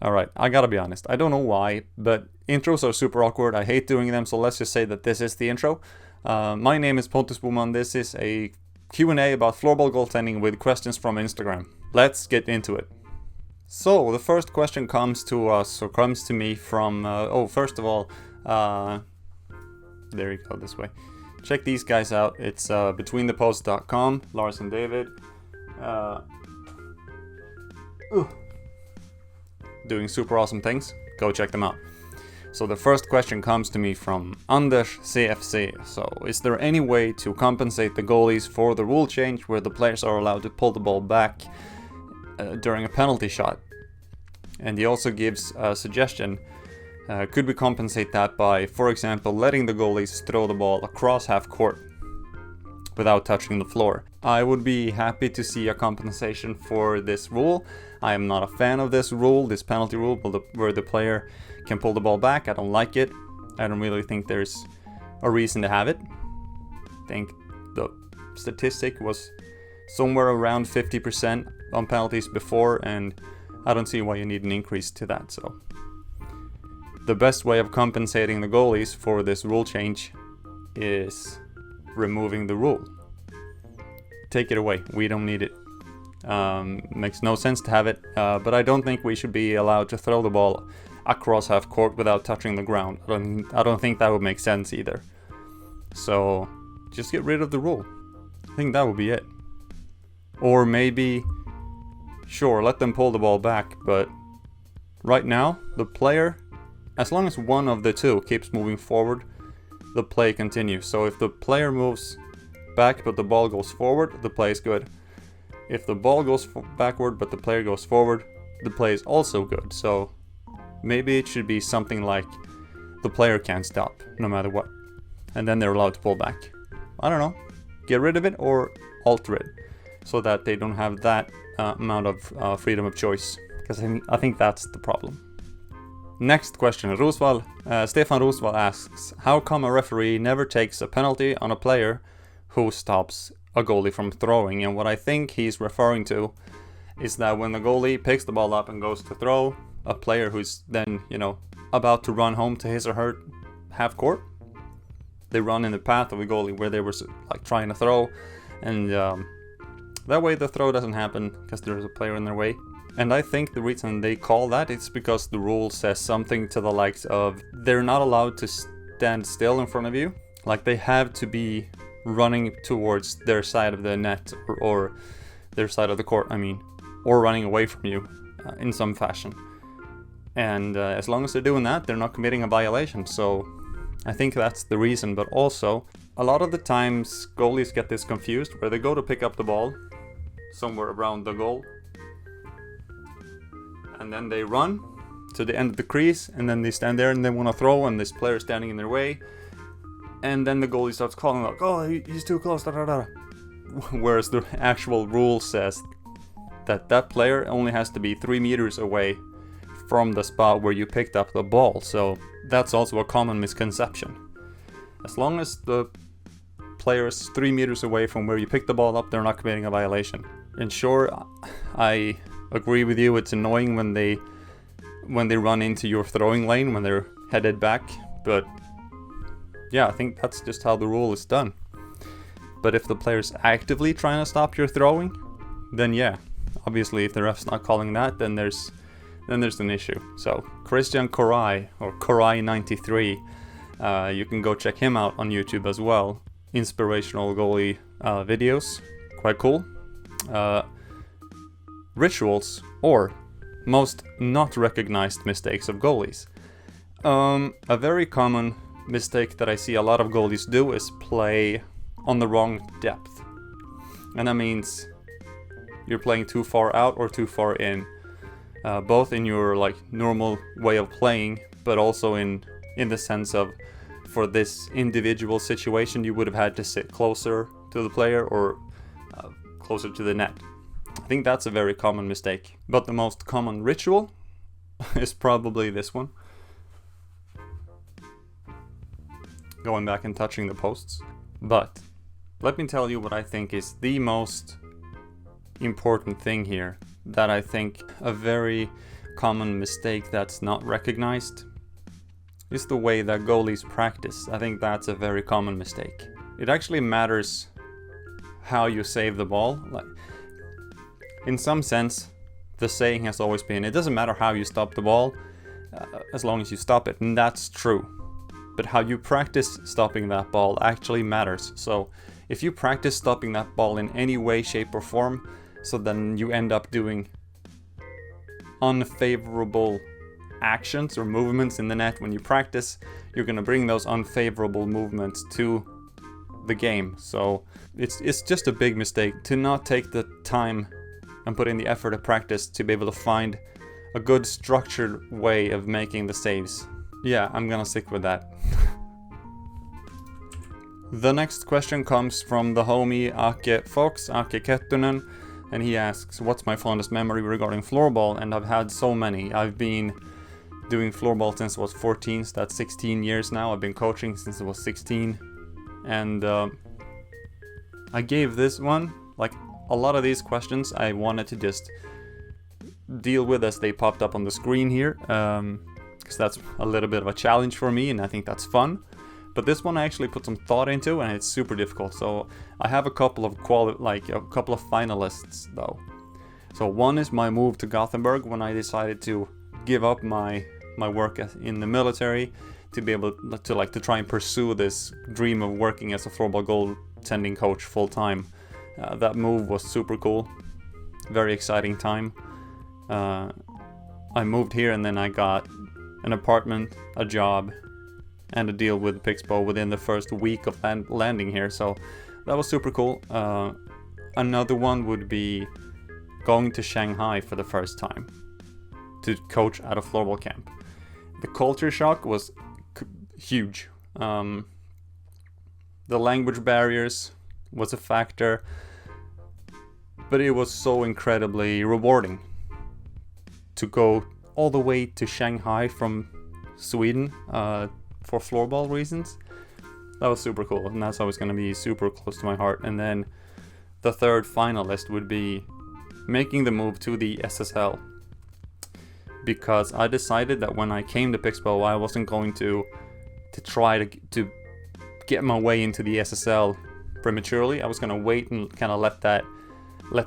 Alright, I gotta be honest, I don't know why, but intros are super awkward. I hate doing them, so let's just say that this is the intro. My name is Pontus Boman. This is a Q&A about floorball goaltending with questions from Instagram. Let's get into it. So, the first question comes to me from, first of all, there you go, this way. Check these guys out. It's betweentheposts.com, Lars and David. Doing super awesome things. Go check them out. So the first question comes to me from Anders CFC. So, is there any way to compensate the goalies for the rule change where the players are allowed to pull the ball back during a penalty shot? And he also gives a suggestion. Could we compensate that by, for example, letting the goalies throw the ball across half court without touching the floor? I would be happy to see a compensation for this rule. I am not a fan of this rule, this penalty rule, where the player can pull the ball back. I don't like it. I don't really think there's a reason to have it. I think the statistic was somewhere around 50% on penalties before, and I don't see why you need an increase to that. So the best way of compensating the goalies for this rule change is removing the rule. Take it away. We don't need it. Makes no sense to have it, but I don't think we should be allowed to throw the ball across half court without touching the ground. I don't think that would make sense either. So just get rid of the rule. I think that would be it. Or maybe, sure, let them pull the ball back, but right now, the player, as long as one of the two keeps moving forward, the play continues. So if the player moves back but the ball goes forward, the play is good. If the ball goes backward but the player goes forward, the play is also good. So maybe it should be something like the player can't stop no matter what, and then they're allowed to pull back. I don't know. Get rid of it or alter it so that they don't have that amount of freedom of choice, because I think that's the problem. Next question. Stefan Rosvall asks, how come a referee never takes a penalty on a player who stops a goalie from throwing? And what I think he's referring to is that when the goalie picks the ball up and goes to throw, a player who's then, about to run home to his or her half court, they run in the path of the goalie where they were trying to throw, and that way the throw doesn't happen because there's a player in their way. And I think the reason they call that is because the rule says something to the likes of they're not allowed to stand still in front of you. Like, they have to be running towards their side of the net or their side of the court, or running away from you in some fashion. And as long as they're doing that, they're not committing a violation. So I think that's the reason. But also, a lot of the times goalies get this confused where they go to pick up the ball somewhere around the goal, and then they run to the end of the crease, and then they stand there and they want to throw, and this player is standing in their way, and then the goalie starts calling like, oh, he's too close, da da da. Whereas the actual rule says that player only has to be 3 meters away from the spot where you picked up the ball. So that's also a common misconception. As long as the player is 3 meters away from where you picked the ball up, they're not committing a violation. And sure, I agree with you, it's annoying when they run into your throwing lane when they're headed back, but yeah, I think that's just how the rule is done. But if the player's actively trying to stop your throwing, then yeah, obviously if the ref's not calling that, then there's an issue. So Christian Korai, or Korai93, you can go check him out on YouTube as well. Inspirational goalie videos, quite cool. Rituals or most not recognized mistakes of goalies. A very common mistake that I see a lot of goalies do is play on the wrong depth. And that means you're playing too far out or too far in. Both in your normal way of playing, but also in the sense of, for this individual situation, you would have had to sit closer to the player or closer to the net. I think that's a very common mistake. But the most common ritual is probably this one. Going back and touching the posts. But let me tell you what I think is the most important thing here, that I think a very common mistake that's not recognized is the way that goalies practice. I think that's a very common mistake. It actually matters how you save the ball. Like, in some sense, the saying has always been, it doesn't matter how you stop the ball, as long as you stop it. And that's true. But how you practice stopping that ball actually matters. So if you practice stopping that ball in any way, shape, or form, so then you end up doing unfavorable actions or movements in the net when you practice, you're going to bring those unfavorable movements to the game. So it's just a big mistake to not take the time and put in the effort of practice to be able to find a good structured way of making the saves. Yeah, I'm gonna stick with that. The next question comes from the homie Ake Kettunen, and he asks, what's my fondest memory regarding floorball? And I've had so many. I've been doing floorball since I was 14, so that's 16 years now. I've been coaching since I was 16, and I gave this one, like a lot of these questions I wanted to just deal with as they popped up on the screen here, because that's a little bit of a challenge for me, and I think that's fun. But this one I actually put some thought into, and it's super difficult. So I have a couple of finalists though. So one is my move to Gothenburg when I decided to give up my work in the military to be able to try and pursue this dream of working as a floorball goaltending coach full time. That move was super cool, very exciting time. I moved here and then I got an apartment, a job, and a deal with Pixbo within the first week of landing here, so that was super cool. Another one would be going to Shanghai for the first time to coach at a floorball camp. The culture shock was huge. The language barriers was a factor, but it was so incredibly rewarding to go all the way to Shanghai from Sweden for floorball reasons. That was super cool, and that's always going to be super close to my heart. And then the third finalist would be making the move to the SSL, because I decided that when I came to Pixbo, I wasn't going to try to get my way into the SSL prematurely. I was going to wait and kind of let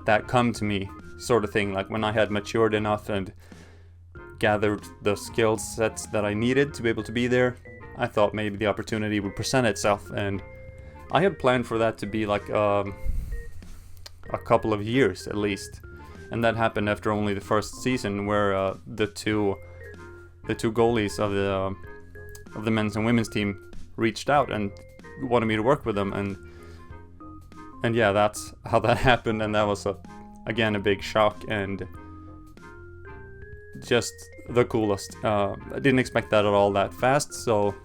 that come to me, sort of thing. Like when I had matured enough and gathered the skill sets that I needed to be able to be there, I thought maybe the opportunity would present itself, and I had planned for that to be like a couple of years at least. And that happened after only the first season, where the two goalies of the men's and women's team reached out and wanted me to work with them, and yeah, that's how that happened. And that was again a big shock and just the coolest. I didn't expect that at all that fast, so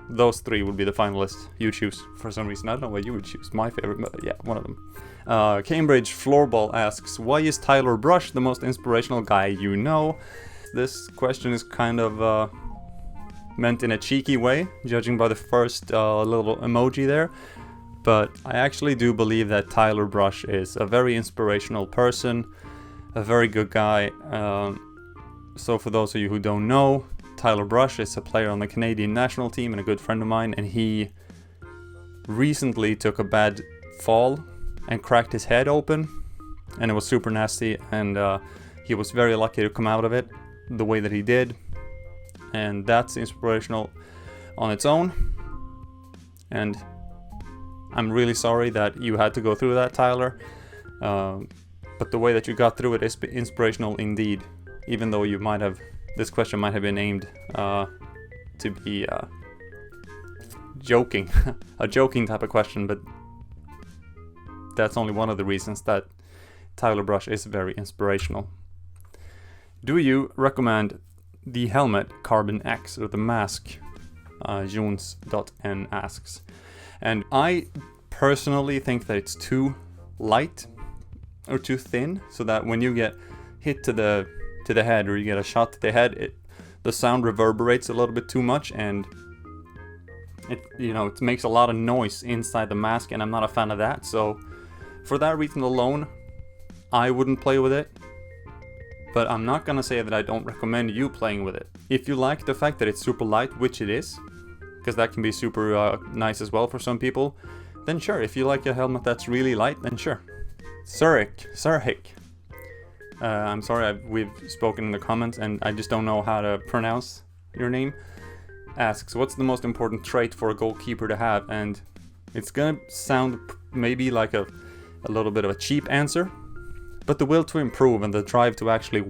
those three would be the finalists. You choose for some reason. I don't know what you would choose. My favorite, but yeah, one of them. Cambridge Floorball asks, why is Tyler Brush the most inspirational guy you know? This question is kind of meant in a cheeky way, judging by the first little emoji there. But I actually do believe that Tyler Brush is a very inspirational person, a very good guy. So for those of you who don't know, Tyler Brush is a player on the Canadian national team and a good friend of mine, and he recently took a bad fall and cracked his head open, and it was super nasty, and he was very lucky to come out of it the way that he did, and that's inspirational on its own. And I'm really sorry that you had to go through that, Tyler, but the way that you got through it is inspirational indeed, even though this question might have been aimed to be joking, a joking type of question, but that's only one of the reasons that Tyler Brush is very inspirational. Do you recommend the helmet Carbon X or the mask? Jones.n asks. And I personally think that it's too light or too thin, so that when you get hit to the head, or you get a shot to the head, the sound reverberates a little bit too much, and it makes a lot of noise inside the mask, and I'm not a fan of that. So for that reason alone, I wouldn't play with it. but I'm not gonna say that I don't recommend you playing with it. If you like the fact that it's super light, which it is, because that can be super nice as well for some people, then sure. If you like a helmet that's really light, then sure. Surhik. I'm sorry, we've spoken in the comments and I just don't know how to pronounce your name. Asks, what's the most important trait for a goalkeeper to have? And it's gonna sound maybe like a little bit of a cheap answer, but the will to improve and the drive to actually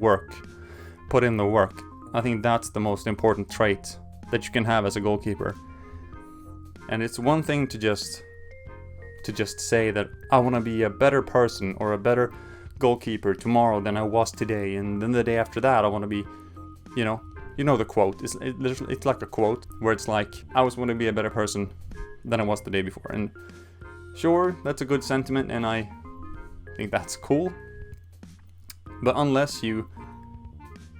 put in the work, I think that's the most important trait that you can have as a goalkeeper. And it's one thing to just say that I want to be a better person or a better goalkeeper tomorrow than I was today, and then the day after that I want to be, you know the quote. It's like a quote where it's like, I always want to be a better person than I was the day before. And sure, that's a good sentiment and I think that's cool. But unless you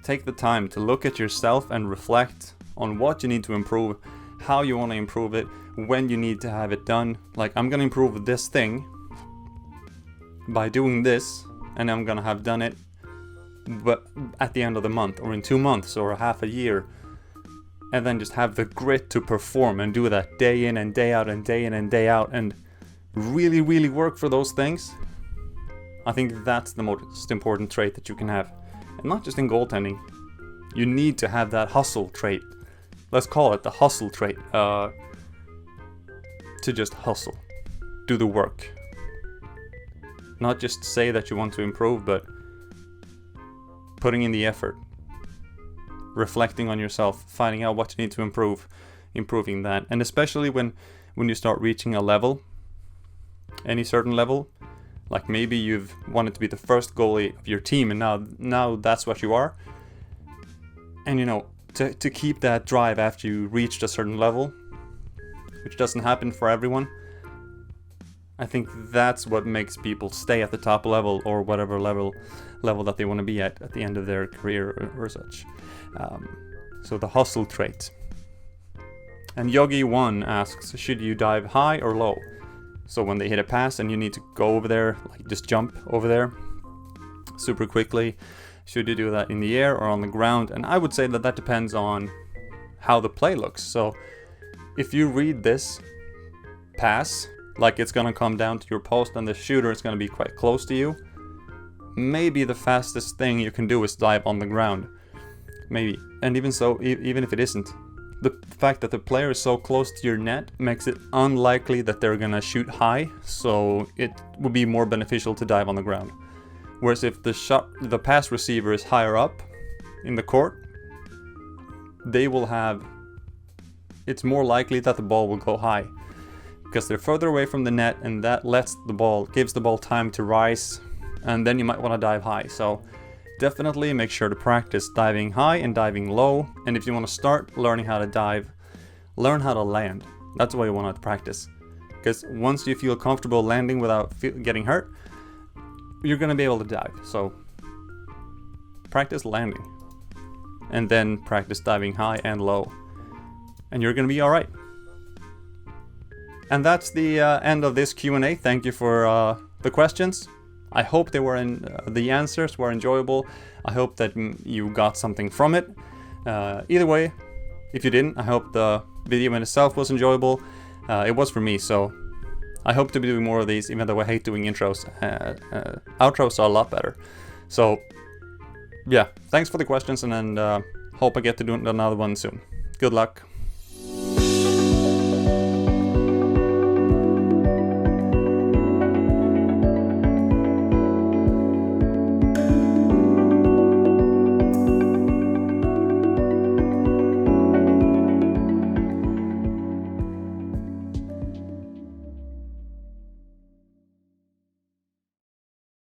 take the time to look at yourself and reflect on what you need to improve, how you want to improve it, when you need to have it done. Like, I'm going to improve this thing by doing this, and I'm going to have done it but at the end of the month, or in 2 months, or half a year. And then just have the grit to perform and do that day in and day out and day in and day out and really, really work for those things. I think that's the most important trait that you can have. And not just in goaltending. You need to have that hustle trait. Let's call it the hustle trait. To just hustle. Do the work. Not just say that you want to improve, but putting in the effort. Reflecting on yourself. Finding out what you need to improve. Improving that. And especially when you start reaching a level. Any certain level. Like maybe you've wanted to be the first goalie of your team and now that's what you are. And to keep that drive after you reached a certain level, which doesn't happen for everyone, I think that's what makes people stay at the top level or whatever level that they want to be at the end of their career or such. So the hustle trait. And Yogi1 asks, should you dive high or low? So when they hit a pass and you need to go over there, like just jump over there super quickly, should you do that in the air or on the ground? And I would say that depends on how the play looks. So if you read this pass like it's going to come down to your post and the shooter is going to be quite close to you, maybe the fastest thing you can do is dive on the ground. Maybe. And even so, even if it isn't, the fact that the player is so close to your net makes it unlikely that they're gonna shoot high, so it would be more beneficial to dive on the ground. Whereas if the pass receiver is higher up in the court, it's more likely that the ball will go high because they're further away from the net, and that gives the ball time to rise, and then you might want to dive high. So definitely make sure to practice diving high and diving low. And if you want to start learning how to dive, learn how to land. That's what you want to practice. Because once you feel comfortable landing without getting hurt, you're going to be able to dive. So practice landing. And then practice diving high and low. And you're going to be alright. And that's the end of this Q&A. Thank you for the questions. I hope the answers were enjoyable. I hope that you got something from it. Either way, if you didn't, I hope the video in itself was enjoyable. It was for me, so I hope to be doing more of these, even though I hate doing intros. Outros are a lot better. So, yeah, thanks for the questions, and hope I get to do another one soon. Good luck.